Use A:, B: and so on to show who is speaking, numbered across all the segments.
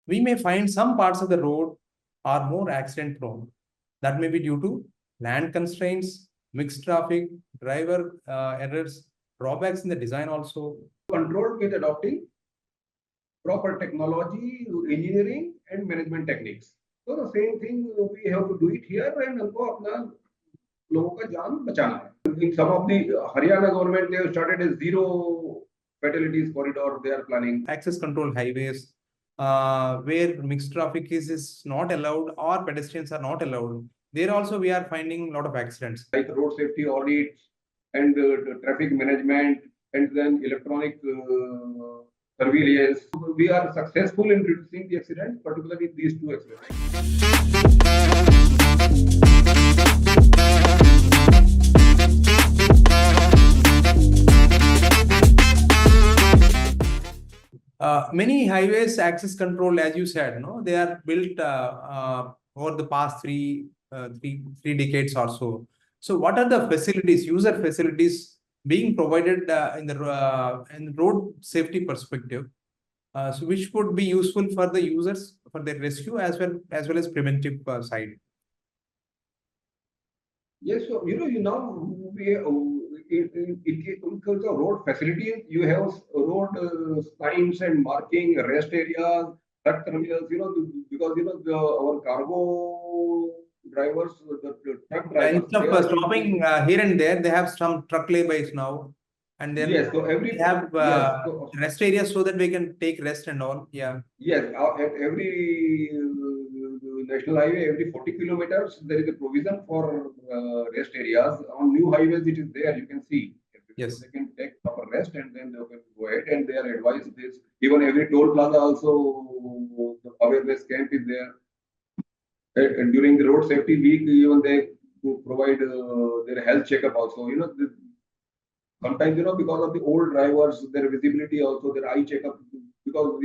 A: we may find some parts of the road are more accident prone. That may be due to land constraints, mixed traffic, driver errors, drawbacks in the design also.
B: Controlled with adopting proper technology, engineering, and management techniques. So the same thing we have to do it here, and हमको अपना लोगों का जान बचाना है. In some of the Haryana government, they have started a zero fatalities corridor. They are planning
A: access control highways, where mixed traffic is not allowed or pedestrians are not allowed. There also we are finding a lot of accidents.
B: Like road safety audits and traffic management, and then electronic surveillance. We are successful in reducing the accidents, particularly these two accidents.
A: Many highways access control, as you said, they are built over the past three decades or so. So, what are the facilities, user facilities being provided in the road safety perspective? So, which would be useful for the users for their rescue as well as preventive side.
B: Yes, so we in terms of road facilities, you have road signs and marking, rest areas, truck terminals. Because our cargo drivers, the truck drivers.
A: Instead of stopping here and there, they have some truck laybys now, and then
B: yes, so
A: they have rest areas so that we can take rest and all. Yeah.
B: Yes, at every national highway, every 40 kilometers, there is a provision for rest areas. On new highways, it is there. You can see.
A: Yes.
B: They can take proper rest and then they can go ahead, and they are advised this. Even every toll plaza also, the awareness camp is there. And during the road safety week, even they provide their health checkup also. Sometimes, because of the old drivers, their visibility also, their eye checkup, because,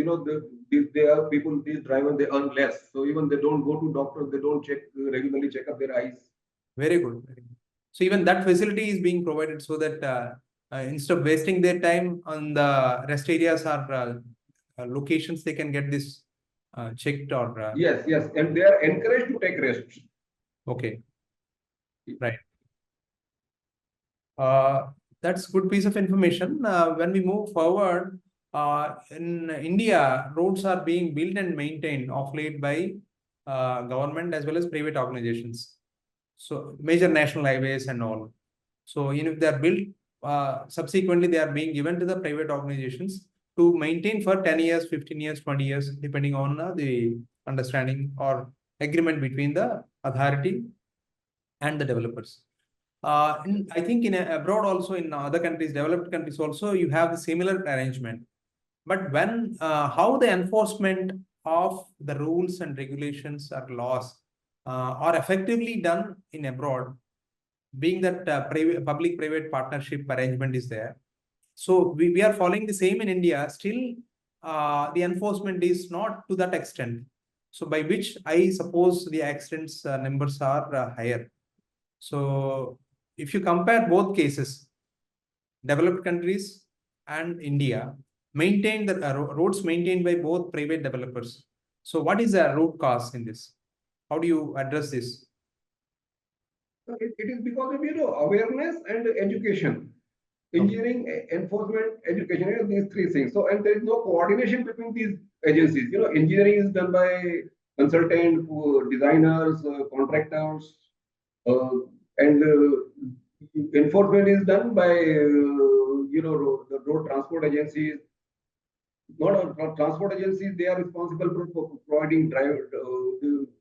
B: they are people, these drivers, they earn less. So even they don't go to doctors, they don't regularly check up their eyes.
A: Very good. So even that facility is being provided so that instead of wasting their time on the rest areas or locations, they can get this checked or.
B: Yes. And they are encouraged to take rest.
A: Okay. Right. That's good piece of information. When we move forward, in India, roads are being built and maintained of late by government as well as private organizations. So major national highways and all. So if they are built, subsequently they are being given to the private organizations to maintain for 10 years, 15 years, 20 years, depending on the understanding or agreement between the authority and the developers. I think in abroad also, in other countries, developed countries also, you have the similar arrangement. But when how the enforcement of the rules and regulations or laws are effectively done in abroad, being that public-private partnership arrangement is there. So we are following the same in India. Still, the enforcement is not to that extent. So by which I suppose the accidents numbers are higher. So if you compare both cases, developed countries and India, maintain the roads maintained by both private developers. So what is the root cause in this? How do you address this?
B: It is because of awareness and education. Engineering, enforcement, education, these three things. So, and there is no coordination between these agencies. Engineering is done by consultant, designers, contractors, and enforcement is done by the road transport agencies. Not transport agencies, they are responsible for providing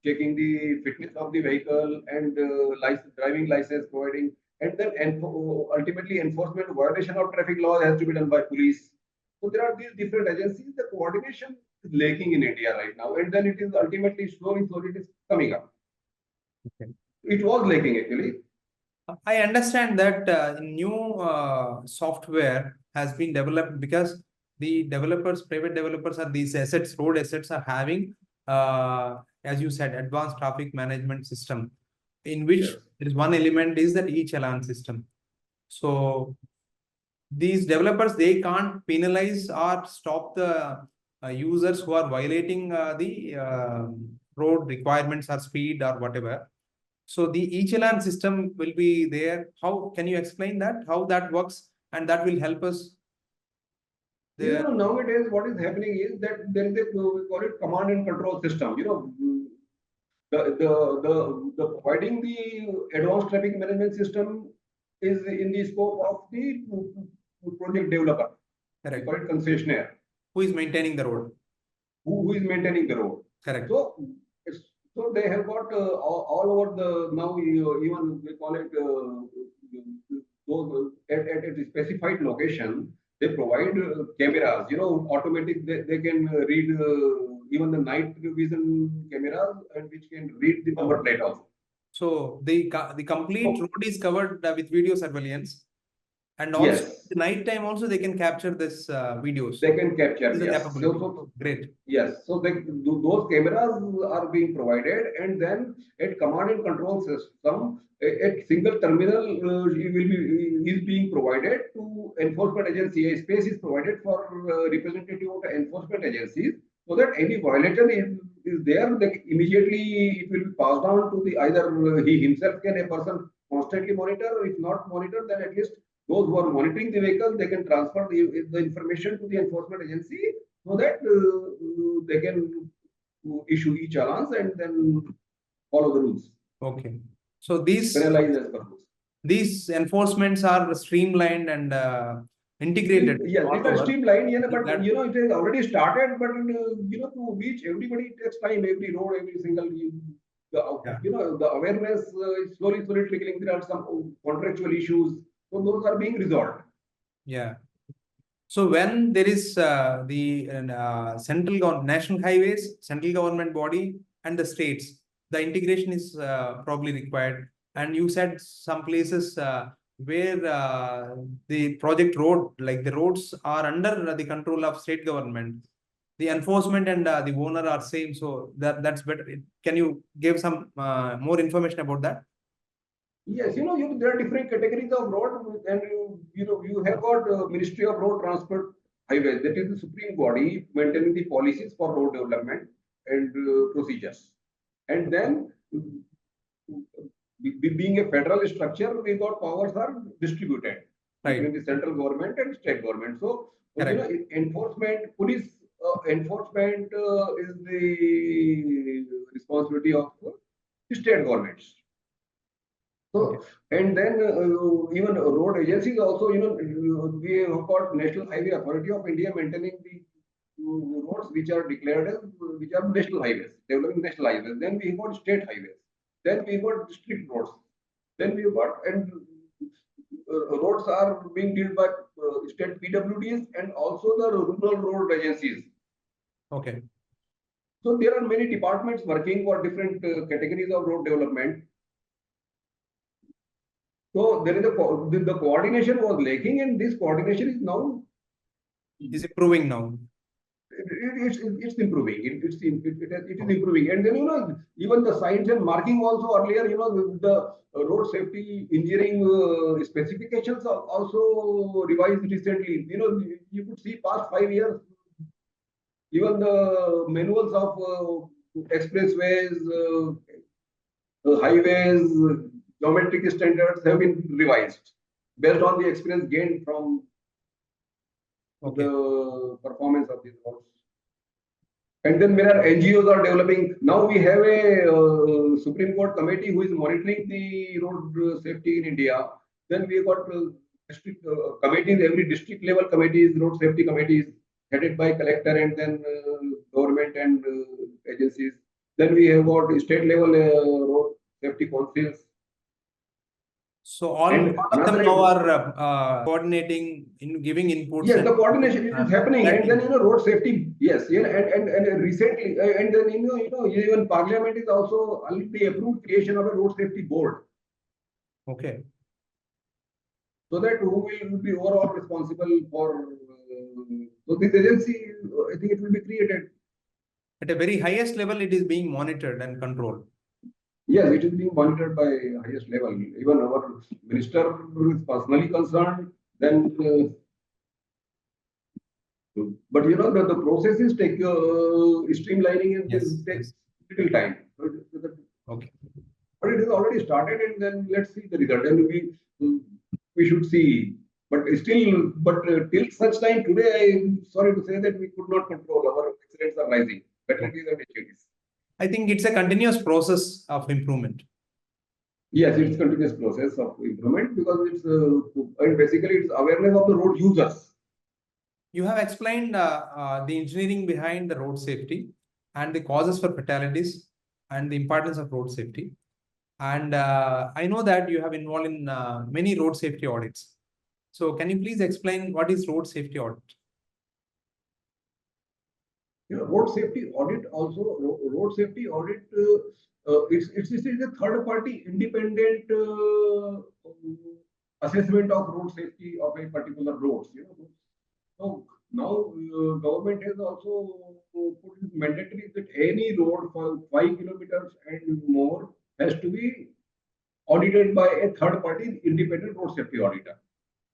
B: checking the fitness of the vehicle and driving license providing, and then ultimately enforcement violation of traffic law has to be done by police. So there are these different agencies. The coordination is lacking in India right now, and then it is ultimately slowly it is coming up. Okay. It was lacking actually.
A: I understand that new software has been developed because the developers, private developers, are these assets, road assets are having, as you said, advanced traffic management system, in which there is one element is that e-challan system. So these developers, they can't penalize or stop the users who are violating the road requirements or speed or whatever. So the e-challan system will be there. How can you explain that? How that works, and that will help us there.
B: Nowadays what is happening is that there is a we call it command and control system. The providing the advanced traffic management system is in the scope of the project developer.
A: Correct.
B: We call it concessionaire.
A: Who is maintaining the road?
B: Who is maintaining the road?
A: Correct.
B: So they have got all over the now even we call it those at a specified location. They provide cameras, automatic. They can read even the night vision cameras, and which can read the number plate also.
A: So the complete road is covered with video surveillance, and also
B: Yes.
A: the night time also they can capture this videos.
B: They can capture.
A: This is
B: Yes.
A: capability.
B: So
A: Great.
B: yes. So those cameras are being provided, and then at command and control system, a single terminal is being provided to enforcement agency. A space is provided for representative of the enforcement agencies, so that any violation is there, that immediately it will be passed on to the either he himself can a person constantly monitor, or if not monitor, then at least those who are monitoring the vehicle, they can transfer the information to the enforcement agency, so that they can issue e-challans and then follow the rules.
A: Okay. So these
B: Penalize as per rules.
A: These enforcements are streamlined and integrated.
B: Yes, it is streamlined, but
A: That-
B: it has already started. But to reach everybody, it takes time. Every road, every single the awareness is slowly trickling. There are some contractual issues, so those are being resolved.
A: Yeah. So when there is the central government, national highways, central government body, and the states, the integration is probably required. And you said some places where the project road, like the roads are under the control of state government, the enforcement and the owner are same. So that's better. Can you give some more information about that?
B: Yes, there are different categories of road, and you have got Ministry of Road Transport Highways, that is the supreme body maintaining the policies for road development and procedures. And then, being a federal structure, we got powers are distributed between the central government and state government. So, enforcement, police enforcement is the responsibility of the state governments. So, and then even road agencies also, we have got National Highway Authority of India maintaining the roads which are declared as which are national highways, developing national highways. Then we have got state highways. Then we have got district roads. Then we have got and roads are being dealt by state PWDs and also the rural road agencies.
A: Okay.
B: So there are many departments working for different categories of road development. So there is the coordination was lacking, and this coordination is now
A: improving now.
B: It's improving. It is improving, and then even the signs and marking also earlier the road safety engineering specifications are also revised recently. You could see past 5 years, even the manuals of expressways, highways, geometric standards have been revised based on the experience gained from the performance of these roads. And then there are NGOs are developing. Now we have a Supreme Court committee who is monitoring the road safety in India. Then we have got district committees, every district level committees, road safety committees headed by collector and then government and agencies. Then we have got state level road safety councils.
A: So all of them now are coordinating, in giving inputs.
B: Yes, the coordination is happening, and then road safety. Yes, and recently, and then even Parliament is also already approved creation of a road safety board.
A: Okay.
B: So that who will be overall responsible for so this agency? I think it will be created.
A: At a very highest level, it is being monitored and controlled.
B: Yes, it is being monitored by highest level. Even our minister is personally concerned. Then But the processes take streamlining and
A: Yes,
B: takes
A: yes.
B: little time.
A: Okay.
B: But it has already started, and then let's see the result. And we should see. But still, till such time today, I'm sorry to say that we could not control. Our accidents are rising. Fatalities and injuries.
A: I think it's a continuous process of improvement.
B: Yes, it's continuous process of improvement because it's and basically it's awareness of the road users.
A: You have explained the engineering behind the road safety and the causes for fatalities and the importance of road safety. And I know that you have involved in many road safety audits. So can you please explain what is road safety audit?
B: Road safety audit also road safety audit. It's a third party independent assessment of road safety of a particular roads. So now government has also put it mandatory that any road for 5 kilometers and more has to be audited by a third party independent road safety auditor.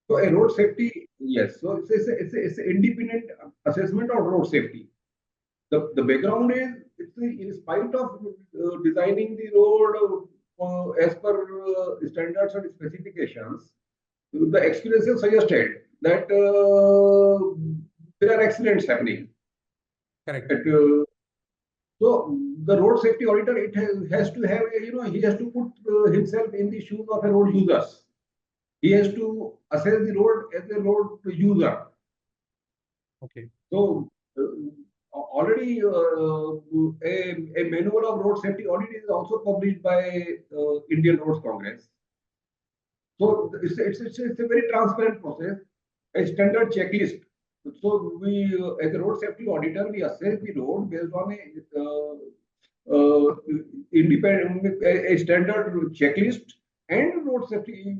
B: So a road safety, yes. So it's an independent assessment of road safety. The background is it's in spite of designing the road as per standards and specifications, the experiences suggested that there are accidents happening.
A: Correct.
B: So the road safety auditor has to have he has to put himself in the shoes of a road users. He has to assess the road as a road user.
A: Okay.
B: So already a manual of road safety audit is also published by Indian Roads Congress. So it's a very transparent process, a standard checklist. So we, as a road safety auditor, we assess the road based on independent a standard checklist and road safety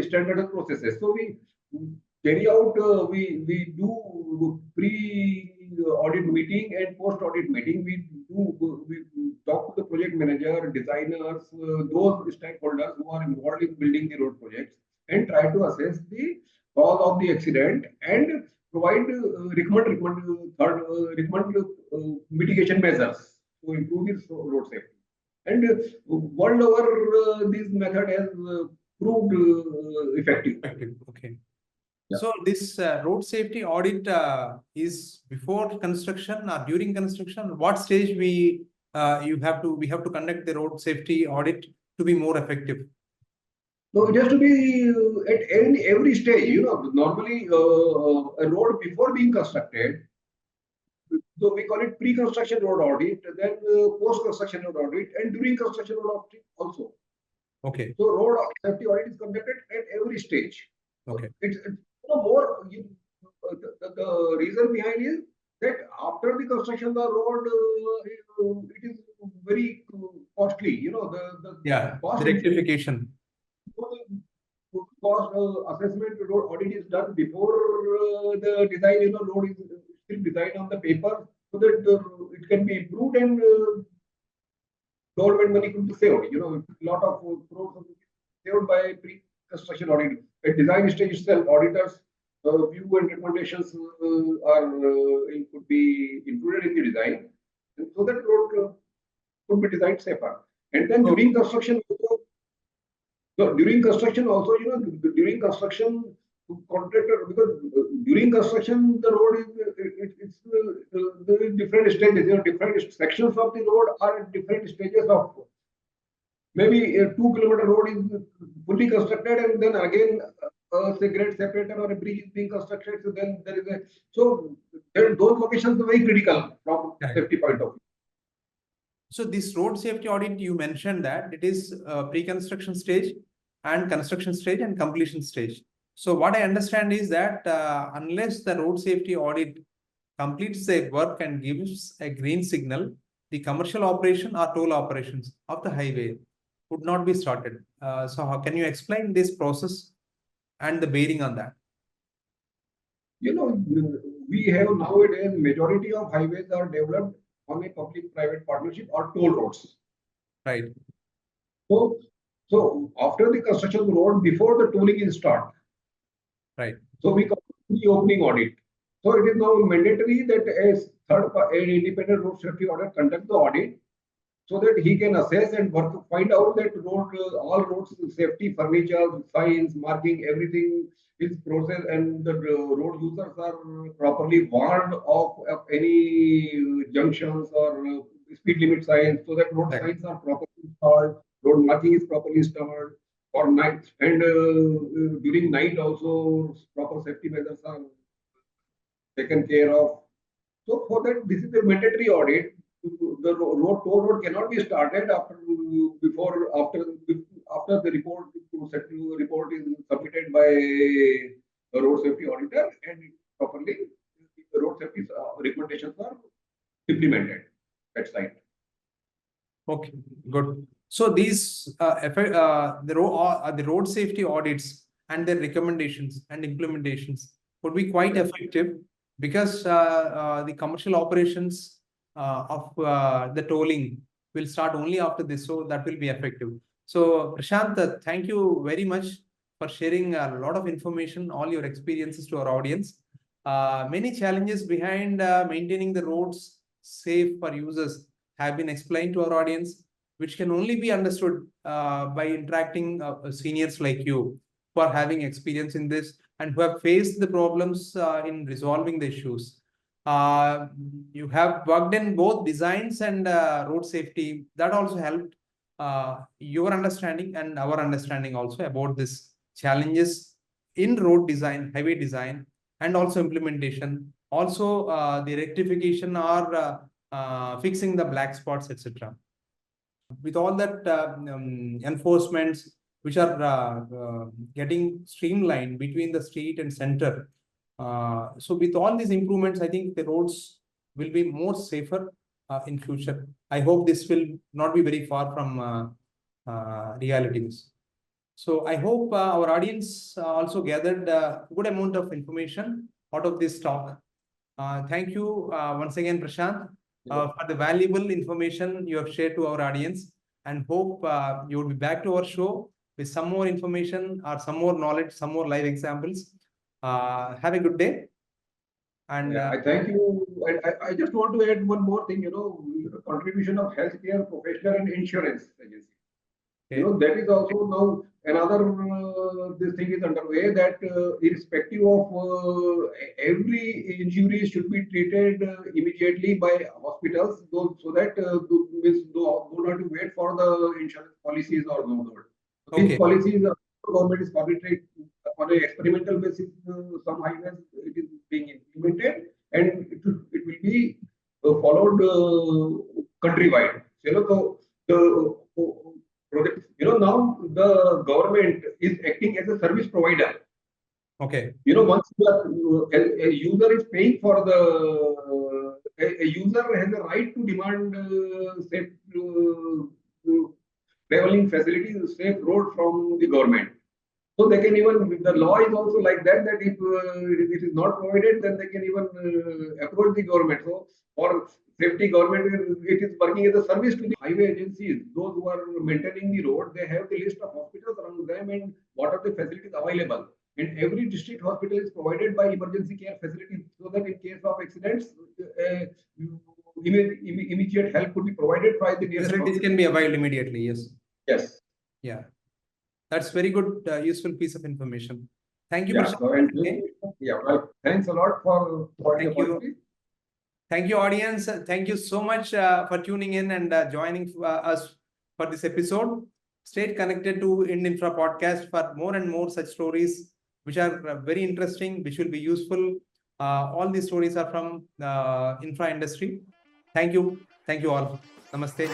B: standard processes. So we carry out, we do pre-audit meeting and post-audit meeting. We talk to the project manager, designers, those stakeholders who are involved in building the road projects, and try to assess the cause of the accident and provide recommend mitigation measures to improve this road safety. And world over, this method has proved effective.
A: Okay.
B: Yeah.
A: So this road safety audit is before construction or during construction? What stage we have to conduct the road safety audit to be more effective?
B: So it has to be at every stage. Normally a road before being constructed. So we call it pre-construction road audit, then post-construction road audit, and during construction road audit also.
A: Okay.
B: So road safety audit is conducted at every stage.
A: Okay.
B: It's more. The reason behind is that after the construction of the road, it is very costly.
A: The
B: cost
A: rectification.
B: Cost assessment road audit is done before the design. Road is still designed on the paper so that it can be improved and government money could be saved. A lot of crores saved by pre-construction audit. At design stage itself, auditors' view and recommendations could be included in the design, and so that road could be designed safer. And then during construction also, during construction, contractor, because during construction the road is there is different stages. Different sections of the road are at different stages of. Maybe a 2-kilometer road is fully constructed, and then again say grade separator or a bridge is being constructed. So then there is those locations are very critical from safety point of view.
A: So this road safety audit, you mentioned that it is pre-construction stage and construction stage and completion stage. So what I understand is that unless the road safety audit completes their work and gives a green signal, the commercial operation or toll operations of the highway would not be started. So how can you explain this process and the bearing on that?
B: We have nowadays majority of highways are developed on a public-private partnership or toll roads.
A: Right.
B: So after the construction of the road, before the tolling is start.
A: Right.
B: So we call it pre-opening audit. So it is now mandatory that an independent road safety auditor conduct the audit so that he can assess and find out that all roads safety, furniture, signs, marking, everything is processed and the road users are properly warned of any junctions or speed limit signs, so that road
A: Right.
B: signs are properly installed, road marking is properly installed for night, and during night also proper safety measures are taken care of. So for that, this is a mandatory audit. The toll road cannot be started after the report is submitted by the road safety auditor and properly the road safety recommendations are implemented at site.
A: Okay, good. So these the road safety audits and their recommendations and implementations would be quite effective because the commercial operations of the tolling will start only after this, so that will be effective. So Prashant, thank you very much for sharing a lot of information, all your experiences to our audience. Many challenges behind maintaining the roads safe for users have been explained to our audience, which can only be understood by interacting seniors like you who are having experience in this and who have faced the problems in resolving the issues. You have worked in both designs and road safety. That also helped your understanding and our understanding also about this challenges in road design, highway design, and also implementation. Also, the rectification or fixing the black spots, etc. With all that enforcements which are getting streamlined between the state and center. So with all these improvements, I think the roads will be more safer in future. I hope this will not be very far from realities. So I hope our audience also gathered a good amount of information out of this talk. Thank you once again, Prashant, for the valuable information you have shared to our audience, and hope you will be back to our show with some more information or some more knowledge, some more live examples. Have a good day. And
B: I thank you. I just want to add one more thing, contribution of healthcare professional and insurance agency.
A: okay.
B: That is also now another this thing is underway that irrespective of every injury should be treated immediately by hospitals, so that do not have to wait for the insurance policies or no. These
A: Okay.
B: policies, government is publicly on an experimental basis. Some highways it is being implemented, and it will be followed countrywide. Now the government is acting as a service provider.
A: Okay.
B: Once a user is paying for a user has a right to demand safe traveling facilities, safe road from the government. So they can even, the law is also like that if it is not provided, then they can even approach the government. So for safety, government, it is working as a service to the highway agencies. Those who are maintaining the road, they have the list of hospitals around them and what are the facilities available. And every district hospital is provided by emergency care facilities, so that in case of accidents, immediate help could be provided by the nearest
A: Facilities
B: hospital.
A: can be availed immediately. Yes.
B: Yes.
A: Yeah. That's very good, useful piece of information. Thank you,
B: Yeah,
A: Prashant.
B: well, thanks a lot for the opportunity.
A: Thank you, audience. Thank you so much for tuning in and joining us for this episode. Stay connected to IndInfra Podcast for more and more such stories, which are very interesting, which will be useful. All these stories are from infra industry. Thank you. Thank you all. Namaste.